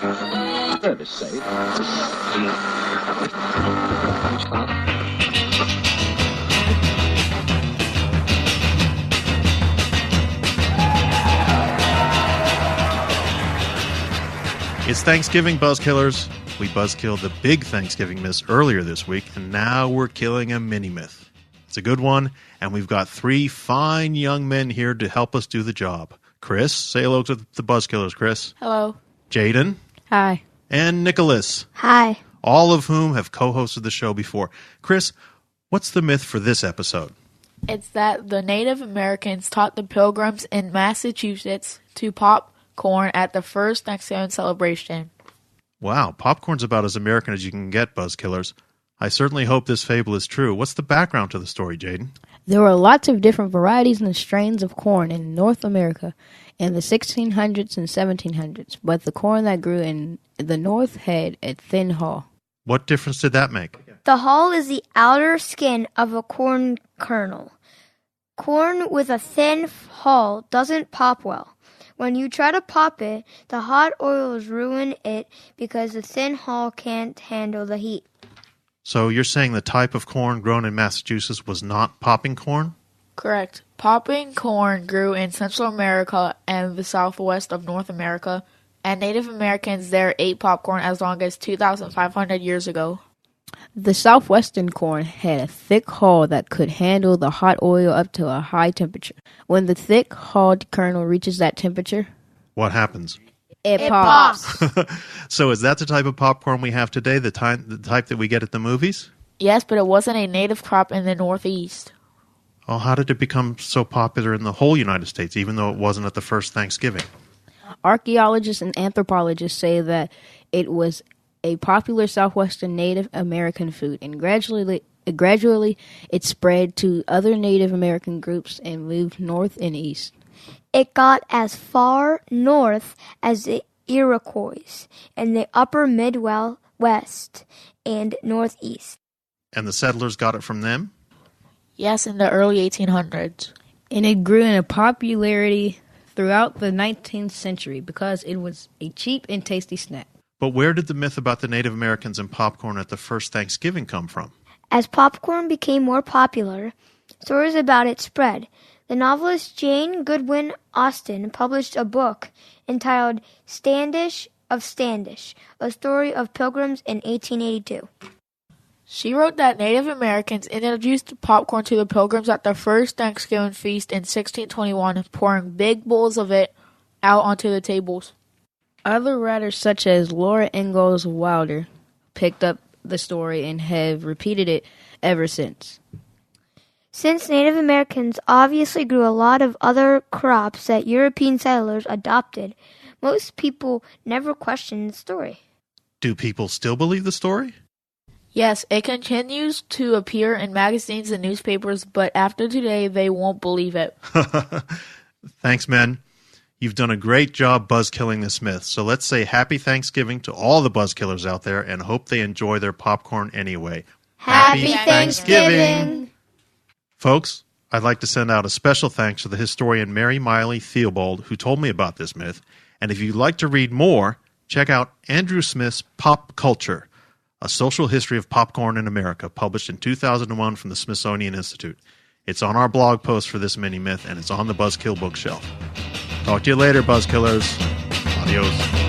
Service safe. It's Thanksgiving, Buzzkillers. We buzzkilled the big Thanksgiving myth earlier this week, and now we're killing a mini-myth. It's a good one, and we've got three fine young men here to help us do the job. Chris, say hello to the Buzzkillers, Chris. Hello. Jaden. Hi. And Nicholas. Hi. All of whom have co-hosted the show before. Chris, what's the myth for this episode? It's that the Native Americans taught the Pilgrims in Massachusetts to pop corn at the first Thanksgiving celebration. Wow, popcorn's about as American as you can get, Buzzkillers. I certainly hope this fable is true. What's the background to the story, Jaden? There were lots of different varieties and strains of corn in North America in the 1600s and 1700s, but the corn that grew in the north had a thin hull. What difference did that make? The hull is the outer skin of a corn kernel. Corn with a thin hull doesn't pop well. When you try to pop it, the hot oils ruin it because the thin hull can't handle the heat. So you're saying the type of corn grown in Massachusetts was not popping corn? Correct. Popping corn grew in Central America and the southwest of North America, and Native Americans there ate popcorn as long as 2,500 years ago. The southwestern corn had a thick hull that could handle the hot oil up to a high temperature. When the thick-hulled kernel reaches that temperature, What happens? it pops. So is that the type of popcorn we have today, the type that we get at the movies? Yes, but it wasn't a native crop in the Northeast. Oh, how did it become so popular in the whole United States, even though it wasn't at the first Thanksgiving? Archaeologists and anthropologists say that it was a popular southwestern Native American food, and gradually it spread to other Native American groups and moved north and east. It got as far north as the Iroquois in the upper Midwest and Northeast. And the settlers got it from them? Yes, in the early 1800s. And it grew in popularity throughout the 19th century because it was a cheap and tasty snack. But where did the myth about the Native Americans and popcorn at the first Thanksgiving come from? As popcorn became more popular, stories about it spread. The novelist Jane Goodwin Austen published a book entitled Standish of Standish, a story of Pilgrims in 1882. She wrote that Native Americans introduced popcorn to the Pilgrims at the first Thanksgiving feast in 1621, pouring big bowls of it out onto the tables. Other writers such as Laura Ingalls Wilder picked up the story and have repeated it ever since. Since Native Americans obviously grew a lot of other crops that European settlers adopted, most people never questioned the story. Do people still believe the story? Yes, it continues to appear in magazines and newspapers, but after today, they won't believe it. Thanks, men. You've done a great job buzzkilling this myth, so let's say Happy Thanksgiving to all the Buzzkillers out there and hope they enjoy their popcorn anyway. Happy Thanksgiving! Folks, I'd like to send out a special thanks to the historian Mary Miley Theobald, who told me about this myth, and if you'd like to read more, check out Andrew Smith's Pop Culture, A Social History of Popcorn in America, published in 2001 from the Smithsonian Institute. It's on our blog post for this mini-myth, and it's on the Buzzkill bookshelf. Talk to you later, Buzzkillers. Adios.